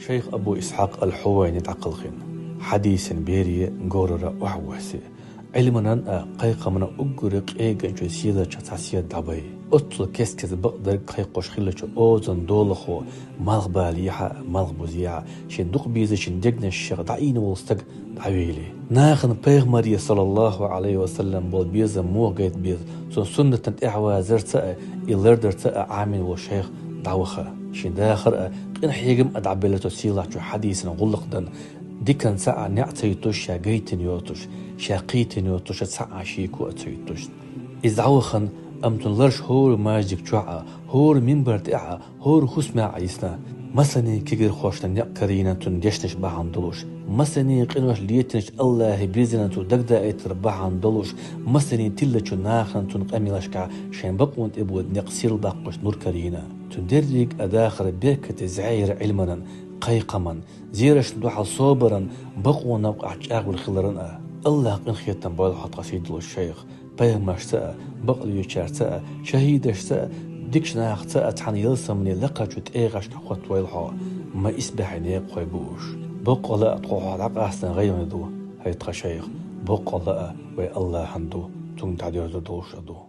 شيخ أبو إسحاق الحويني تعقلخين حديث بيري غورر وحوسي علمنا قيق من أجرق إيجن جو سيدا تشاسيا دبي أطل كيس بقدر قيقوش خلش أوزن دولخو مالغ باليحة مالغ بوزيعة شن دق بيزي شن دقنا الشيخ دعين والستق دعويلي ناخن بيغمري صلى الله عليه وسلم بول بيزا موغيت بيز سنة تنتعوا زرتاء إلردرتاء عامل وشيخ دعوخة شن داخر قين حيقم أدعبلتو سيلا جو حديثنا غلقدن ديكن ساعة نعطيتوش شاقيتن يوتوش شاقيتن يوتوش ساعة شيكو أتيتوش إزعوخن أمتن لرش هور ماجيك جوعة هور منبرت إعا هور خسمع عيسنا مسني كيغير خوشنا نقرينا تن ديشنش باعن دلوش مسني قنوش ليتنش الله بيزنا تو دقدا ايتر باعن دلوش مسني تلچو ناخن تن قميلشكا شين بقوانت إبود نقسير باقوش نور كرينا تن دريك أداخر بيركة زعير علمنا قيقما زيرش ندوحل صوبرا بقوان نبقى عجاق والخلرن الله قن خيطان بوال حط قصيد الشيخ بيغمش ساء بقل يشار ساء شهيدش ساء ديكش ناخ ساء تحن يلسمني لقا جوت ايغاش كخوات ويلحو ما اسبحني قويبوش بقل اتقوح العق احسن غير ندو هيتخ شيخ بقل وي الله هندو تون تعديو دوش ادو